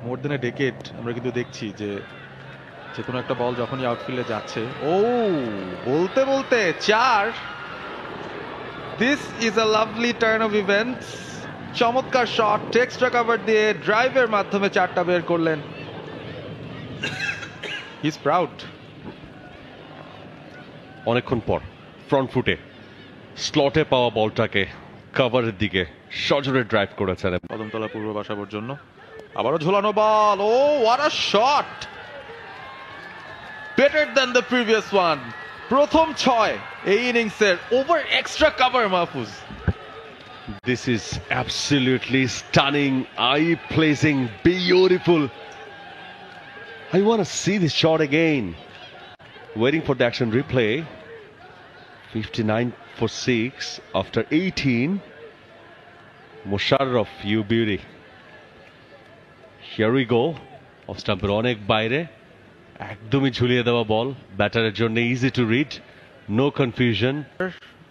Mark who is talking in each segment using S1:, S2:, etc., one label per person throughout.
S1: মোর দেন এ decade আমরা কিন্তু দেখছি যে যে কোনো একটা বল যখনই আউটফিল্ডে যাচ্ছে, ও বলতে বলতে 4। This is a lovely turn off events. চমৎকার শট, এক্সট্রা কভার দিয়ে ড্রাইভের মাধ্যমে 4টা বের করলেন। He is proud.
S2: অনেকক্ষণ পর ফ্রন্ট ফুটে স্লটে পাওয়া বলটাকে কভারের দিকে সজোরে ড্রাইভ করেছেন।
S1: কদমতলা পূর্ব বাসাবোর জন্য আবারও ঝোলানো ball, oh what a shot, better than the previous one. প্রথম 6 এই ইনিংসের over extra cover Mahfuz.
S2: This is absolutely stunning, eye-pleasing, beautiful. I want to see this shot again. Waiting for the action replay. 59 for 6 after 18. Musharraf, you beauty. Here we go. Off stumper অনেক বাইরে, একদমই ঝুলিয়ে দেওয়া ball, ব্যাটারের জন্য easy to read, no confusion.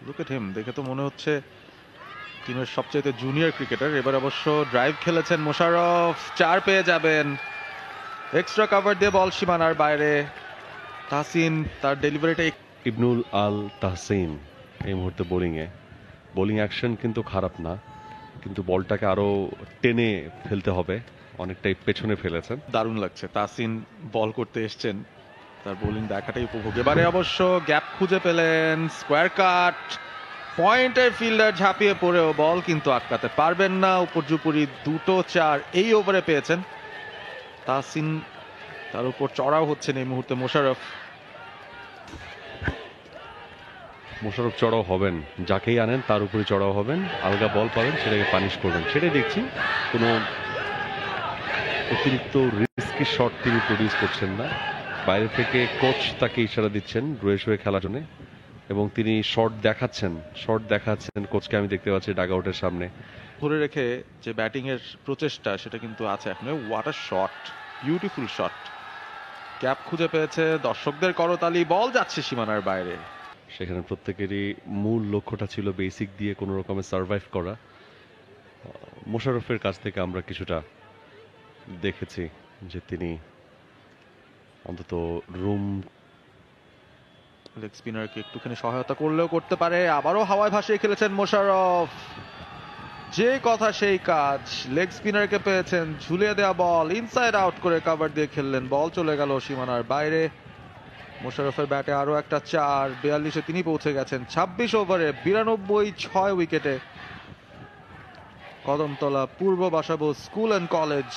S1: Look at him, দেখে তো মনে হচ্ছে টিমের সবচেয়ে জুনিয়র ক্রিকেটার। এবার অবশ্য ড্রাইভ খেলেছেন মোশাররফ, 4 পেয়ে যাবেন। এক্সট্রা কভার দিয়ে বল সীমানার বাইরে। তাহসিন তার ডেলিভারিটা
S2: ইবনুল আল তাহসিন এই মুহূর্তে বোলিং অ্যাকশন কিন্তু খারাপ না, কিন্তু বলটাকে আরো টেনে ফেলতে হবে, অনেকটাই পেছনে ফেলেছেন।
S1: দারুণ লাগছে, তাহসিন বল করতে এসছেন, তার বোলিং দেখাটাই উপভোগ। এবারে অবশ্য গ্যাপ খুঁজে পেলেন, স্কোয়ার কাট, পয়েন্টের ফিল্ডার ঝাঁপিয়ে পড়েও বল কিন্তু আটকাতে পারবেন না। উপর্যুপরি 2টো 4 এই ওভারে পেয়েছেন তাহসিন, তার উপর চড়াও হচ্ছেন এই মুহূর্তে মোশাররফ।
S2: মোশাররফ চড়াও হবেন, যাকেই আনেন তার উপরে চড়াও হবেন, আলগা বল পাবেন সেটাকে পানিশ করবেন, সেটাই দেখছি। কোনো অতিরিক্ত রিস্কি শট তিনি প্রডিউস করছেন না। বাইরে থেকে কোচ তাকে ইশারা দিচ্ছেন রয়েস হয়ে খেলার জন্য, এবং তিনি শট দেখাচ্ছেন কোচকে। আমি দেখতে পাচ্ছি ডাগ আউটের সামনে
S1: ধরে রেখে যে ব্যাটিং এর প্রচেষ্টা সেটা কিন্তু আছে এখনো। What a shot, beautiful shot. Cap খুঁজে পেয়েছে, দর্শকদের করতালি, বল যাচ্ছে সীমানার বাইরে।
S2: সেখানে প্রত্যেকেরই মূল লক্ষ্যটা ছিল বেসিক দিয়ে কোনো রকমে সার্ভাইভ করা। মোশাররফের কাছ থেকে আমরা কিছুটা দেখেছি যে তিনি অন্তত
S1: লেগ স্পিনারকে একটুখানি সহায়তা করলেও করতে পারে। আবারও হাওয়ায় ভাসিয়ে খেলেছেন মোশাররফ, যে কথা সেই কাজ। লেগ স্পিনারকে পেয়েছেন, ঝুলিয়ে দেওয়া বল ইনসাইড আউট করে কভার দিয়ে খেললেন, বল চলে গেল সীমানার বাইরে। মোশাররফের ব্যাটে আরো একটা 4, 42-এ তিনি পৌঁছে গেছেন। 26 ওভারে 92, 6 উইকেটে কদমতলা পূর্ব বাসাবো স্কুল অ্যান্ড কলেজ।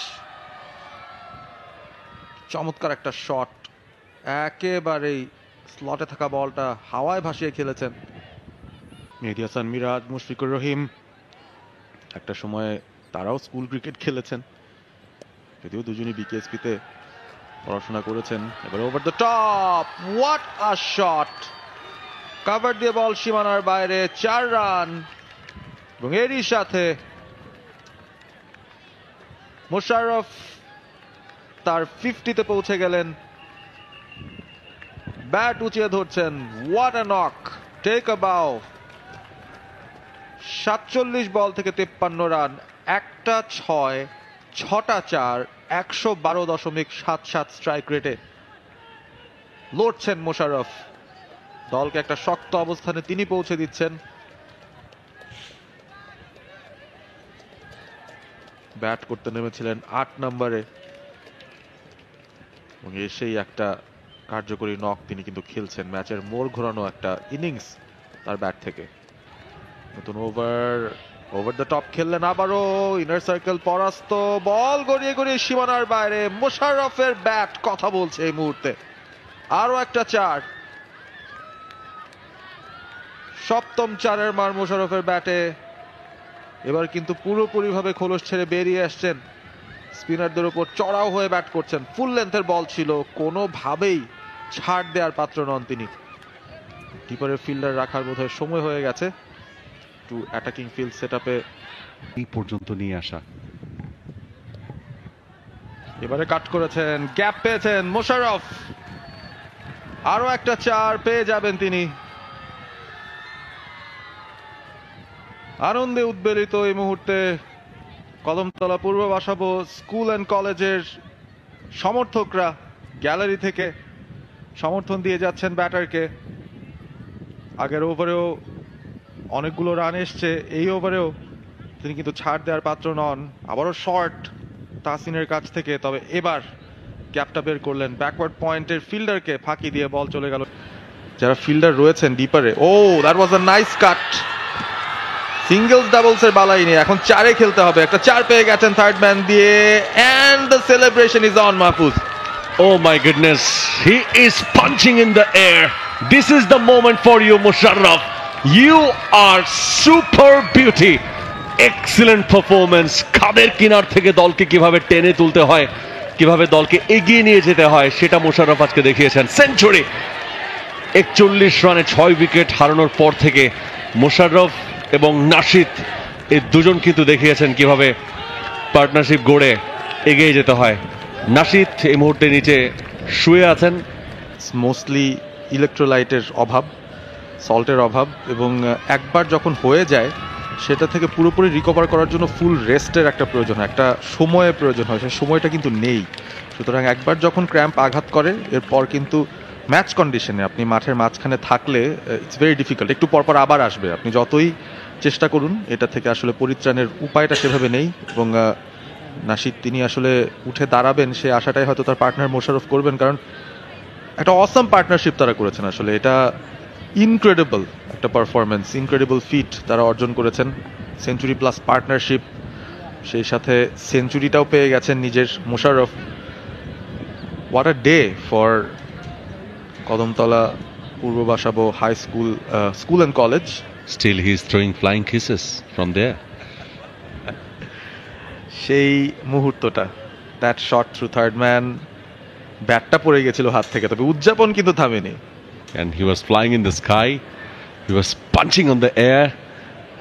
S1: চমৎকার একটা শট, একেবারেই স্লটে থাকা বলটা হাওয়ায় ভাসিয়ে খেলেছেন মেহেদী হাসান মিরাজ, মুশফিকুর রহিম। একটা সময় তারাও স্কুল ক্রিকেট খেলেছেন, যদিও দুজনই বিকেএসপিতে পড়াশোনা করেছেন। এবার over the top, what a shot, cover দিয়ে বল সীমানার বাইরে, 4 রান। এবং এরই সাথে মোশাররফ তার 50-তে পৌঁছে গেলেন। ব্যাট উঁচিয়ে ধরছেন, what a knock, take a bow. 47 বল থেকে 53 রান, একটা 6, 6টা 4, 112.77 স্ট্রাইক রেটে লড়ছেন মোশাররফ। দলকে একটা শক্ত অবস্থানে তিনি পৌঁছে দিচ্ছেন। ব্যাট করতে নেমেছিলেন 8 নম্বরে, এবং এসেই একটা কার্যকরী নক তিনি কিন্তু খেলছেন। ম্যাচের মোড় ঘোরানো একটা ইনিংস তার ব্যাট থেকে। নতুন ওভার দ্য টপ খেললেন আবারও, ইনার সার্কেল পরাস্ত, বল গড়িয়ে গড়িয়ে সীমানার বাইরে। মোশাররফের ব্যাট কথা বলছে এই মুহূর্তে। আরো একটা 4, সপ্তম 4-এর মার মোশাররফের ব্যাটে। এবার কিন্তু পুরোপুরি ভাবে খোলস ছেড়ে বেরিয়ে আসছেন, স্পিনারদের উপর চড়াও হয়ে ব্যাট করছেন। ফুল লেন্থের বল ছিল, কোনোভাবেই ছাড় দেওয়ার পাত্র নন তিনি। কিপারের ফিল্ডার রাখার বোধহয় সময় হয়ে গেছে, টু অ্যাটাকিং ফিল্ড সেটআপে
S2: এই পর্যন্ত নিয়ে আসা।
S1: এবারে কাট করেছেন, গ্যাপ পেয়েছেন মোশাররফ, আরো একটা 4 পেয়ে যাবেন তিনি। আনন্দে উদ্বেলিত এই মুহূর্তে কদমতলা পূর্ব বাসাবো স্কুল অ্যান্ড কলেজের সমর্থকরা গ্যালারি থেকে সমর্থন দিয়ে যাচ্ছেন ব্যাটারকে। আগের ওভারেও অনেকগুলো রান এসছে, এই ওভারেও তিনি কিন্তু ছাড় দেওয়ার পাত্র নন। আবারও শর্ট তাসিনের কাছ থেকে, তবে এবার গ্যাপটা বের করলেন। ব্যাকওয়ার্ড পয়েন্টের ফিল্ডারকে ফাঁকি দিয়ে বল চলে গেল। যারা ফিল্ডার রয়েছেন ডিপারে, oh that was a nice cut. Singles doubles এর বালাই নেই, এখন চারে খেলতে হবে। একটা চার পেয়ে গেছেন থার্ড ম্যান দিয়ে, and the celebration is on Mahfuz.
S2: Oh my goodness, he is punching in the air. This is the moment for you, Musharraf. You are super beauty. Excellent performance. খাদের কিনার থেকে দলকে কিভাবে টেনে তুলতে হয়, কিভাবে দলকে এগিয়ে নিয়ে যেতে হয়, সেটা মুশাররফ আজকে দেখিয়েছেন। সেঞ্চুরি, 41 রানে 6 উইকেট হারানোর পর থেকে মুশাররফ এবং নাশিদ এই দুজন কিন্তু দেখিয়েছেন কিভাবে পার্টনারশিপ গড়ে এগিয়ে যেতে হয়। নাশিদ এই মুহূর্তে নিচে শুয়ে আছেন।
S1: মোস্টলি ইলেকট্রোলাইটের অভাব, সল্টের অভাব, এবং একবার যখন হয়ে যায় সেটা থেকে পুরোপুরি রিকভার করার জন্য ফুল রেস্টের একটা প্রয়োজন হয়, একটা সময়ের প্রয়োজন হয়। সেই সময়টা কিন্তু নেই। সুতরাং একবার যখন ক্র্যাম্প আঘাত করে, এরপর কিন্তু ম্যাচ কন্ডিশনে আপনি মাঠের মাঝখানে থাকলে ইটস ভেরি ডিফিকাল্ট। একটু পরপর আবার আসবে, আপনি যতই চেষ্টা করুন এটা থেকে আসলে পরিত্রাণের উপায়টা সেভাবে নেই। এবং নাশিদ তিনি আসলে উঠে দাঁড়াবেন সে আশাটাই হয়তো তার পার্টনার মোশাররফ করবেন, কারণ একটা অসাম পার্টনারশিপ তারা করেছেন। আসলে এটা ইনক্রেডিবল একটা পারফরমেন্স, ইনক্রেডিবল ফিট তারা অর্জন করেছেন। সেঞ্চুরি প্লাস পার্টনারশিপ, সেই সাথে সেঞ্চুরিটাও পেয়ে গেছেন নিজের Mosharraf. What a day for Kadamtala Purba Basabo high school, school and college.
S2: Still he is throwing flying kisses from there.
S1: সেই মুহূর্তটা, that shot through third man, ব্যাটটা পড়ে গেছিল হাত থেকে, তবে উদযাপন কিন্তু থামেনি।
S2: And he was flying in the sky, he was punching on the air,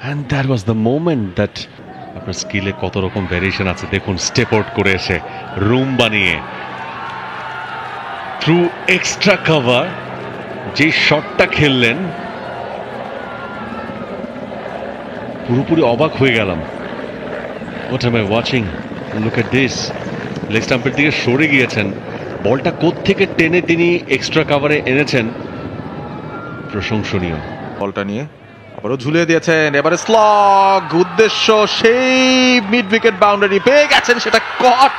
S2: and that was the moment that আপনার স্কিলে কত রকম ভ্যারিয়েশন আছে দেখুন। স্টেপ আউট করে এসে রুম বানিয়ে থ্রু এক্সট্রা কভার যে শটটা খেললেন, পুরোপুরি অবাক হয়ে গেলাম। What am I watching? Look at this. Leg স্টাম্পের দিকে সরে গিয়েছেন, বলটা কোত্থেকে টেনে তিনি এক্সট্রা কভারে এনেছেন, প্রশংসনীয়।
S1: বলটা নিয়ে আবারও ঝুলিয়ে দিয়েছেন, এবারে স্লগ, উদ্দেশ্য সেই মিড উইকেট বাউন্ডারি পেয়ে গেছেন, সেটা কট।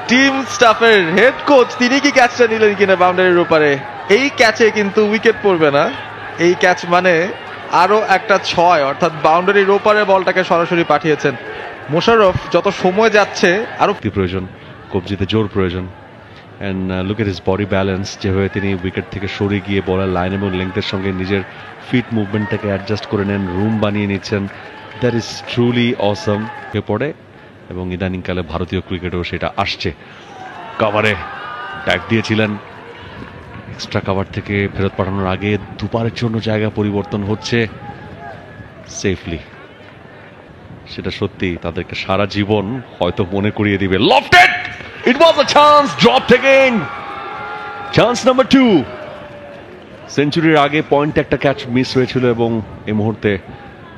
S1: টিম স্টাফের হেড কোচ তিনি কি ক্যাচটা নিলেন কিনা বাউন্ডারির উপরে। এই ক্যাচে কিন্তু উইকেট পড়বে না, এই ক্যাচ মানে আরো একটা 6, অর্থাৎ বাউন্ডারির ওপারে বলটাকে সরাসরি পাঠিয়েছেন মোশাররফ। যত সময় যাচ্ছে আরো
S2: প্রয়োজন, কবজিতে জোর প্রয়োজন। And look at his body balance, যেভাবে তিনি উইকেট থেকে সরে গিয়ে বলার লাইন এবং লেংথের সঙ্গে নিজের ফিট মুভমেন্টটাকে অ্যাডজাস্ট করে নেন, রুম বানিয়ে নিচ্ছেন। দ্যাট ইজ ট্রুলি অসম হয়ে পড়ে, এবং ইদানিংকালে ভারতীয় ক্রিকেটেও সেটা আসছে। কাভারে ট্যাগ দিয়েছিলেন, এক্সট্রা কাভার থেকে ফেরত পাঠানোর আগে দুবারের জন্য জায়গা পরিবর্তন হচ্ছে সেফলি। সেটা সত্যি তাদেরকে সারা জীবন হয়তো মনে করিয়ে দিবে। Lofted, it was a chance, dropped again, chance number 2। সেঞ্চুরির আগে পয়েন্ট একটা ক্যাচ মিস হয়েছিল, এবং এই মুহূর্তে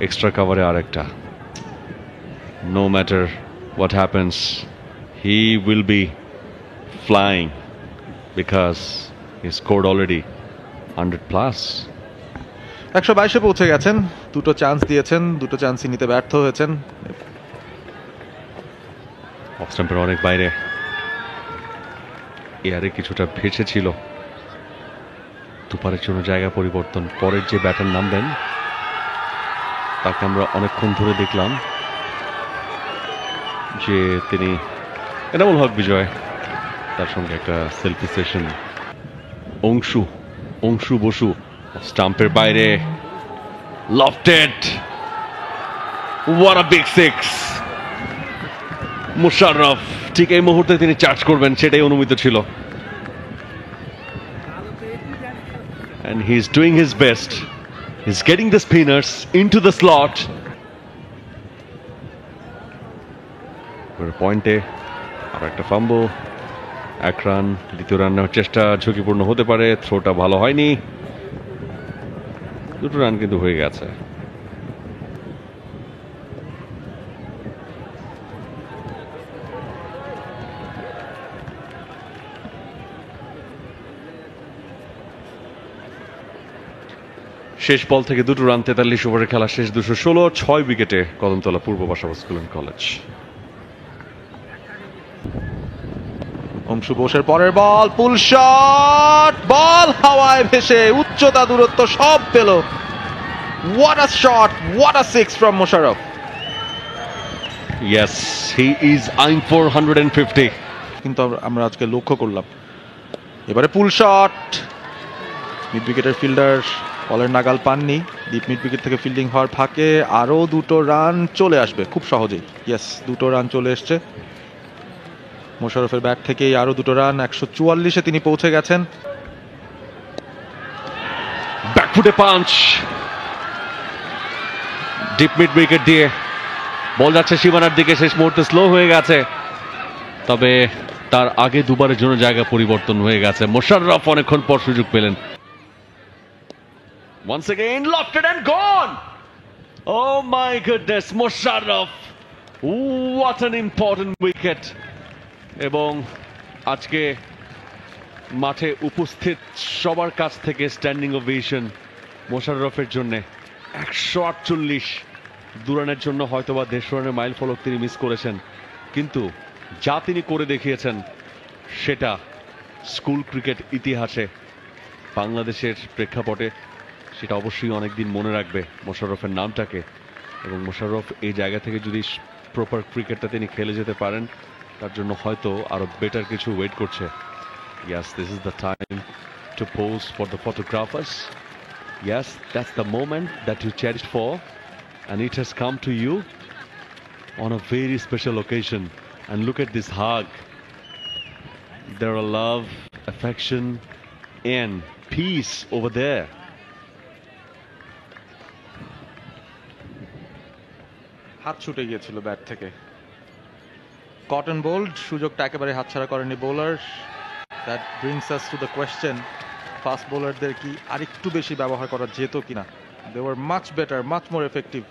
S2: এক্সট্রা কাভারে আরেকটা। No matter what happens, he will be flying because he scored already 100+।
S1: 122-এ পৌঁছে গেছেন, দুটো চান্স দিয়েছেন, দুটো চান্সই নিতে ব্যর্থ হয়েছেন।
S2: অফ স্টাম্পের অনেক বাইরে, এয়ারে কিছুটা ভেসে ছিল। দুপারের জন্য জায়গা পরিবর্তন। পরের যে ব্যাটার নামবেন তাকে আমরা অনেকক্ষণ ধরে দেখলাম যে তিনি এনামুল হক বিজয়, তার সঙ্গে একটা সেলফি সেশন। অংশু বসু স্টাম্পের বাইরে, lofted, what a big six. Musharraf ঠিক এই মুহূর্তে তিনি চার্জ করবেন সেটাই অনুমিত ছিল, and he is doing his best. He's getting the spinners into the slot. পয়েন্টে আর একটা ফাম্বল, এক রান, দ্বিতীয় রান নেওয়ার চেষ্টা ঝুঁকিপূর্ণ হতে পারে, থ্রোটা ভালো হয়নি, দুটো রান কিন্তু হয়ে গেছে। শেষ বল থেকে 2 রান, 43 ওভারের খেলা শেষ, 216, 6 উইকেটে কদমতলা পূর্ব বাসাবো স্কুল অ্যান্ড কলেজ।
S1: অংশু বোসের পরের বল, পুল শট, বল হাওয়ায় ভেসে উচ্চতা দূরত্ব সব পেল। What a shot, what a six from Mosharraf.
S2: Yes, he is eyeing for 150.
S1: কিন্তু আমরা আজকে লক্ষ্য করলাম এবারে পুল শট, মিড উইকেটের ফিল্ডার বলের নাগাল পাননি। ডিপ মিড উইকেট থেকে ফিল্ডিং হওয়ার ফাঁকে আরো 2 রান চলে আসবে খুব সহজেই। ইয়েস, 2 রান চলে এসছে মোশাররফের ব্যাট থেকেই। আরো 2 রান, 144-এ তিনি পৌঁছে গেছেন।
S2: ব্যাকফুটে পাঞ্চ, ডিপ মিড উইকেট দিয়ে বল যাচ্ছে সীমানার দিকে, শেষ মুহূর্তে স্লো হয়ে গেছে, তবে তার আগে দুবারের জন্য জায়গা পরিবর্তন হয়ে গেছে। মোশাররফ অনেকক্ষণ পর সুযোগ পেলেন। Once again lofted and gone. Oh my goodness, Musharraf, what an important wicket. এবং আজকে মাঠে উপস্থিত সবার কাছ থেকে স্ট্যান্ডিং ওভেশন মোশাররফের জন্য। 148 রানের জন্য হয়তোবা 150 রানের মাইল ফলক তিনি মিস করেছেন, কিন্তু যা তিনি করে দেখিয়েছেন সেটা স্কুল ক্রিকেট ইতিহাসে বাংলাদেশের প্রেক্ষাপটে সেটা অবশ্যই অনেকদিন মনে রাখবে মোশাররফের নামটাকে। এবং মোশাররফ এই জায়গা থেকে যদি প্রপার ক্রিকেটটা তিনি খেলে যেতে পারেন, তার জন্য হয়তো আরো বেটার কিছু ওয়েট করছে। Yes, this is the time to pose for the photographers. Yes, that's the moment that you cherished for, and it has come to you on a very special occasion. And look at this hug. There are love, affection, and peace over there.
S1: হাত ছুটে গিয়েছিল bat থেকে। Cotton bold, সুযোগটা একেবারে হাতছাড়া করেনি bowler. That brings us to the question, fast বোলারদের কি আরেকটু বেশি ব্যবহার করা যেত কিনা? They were much better, much more effective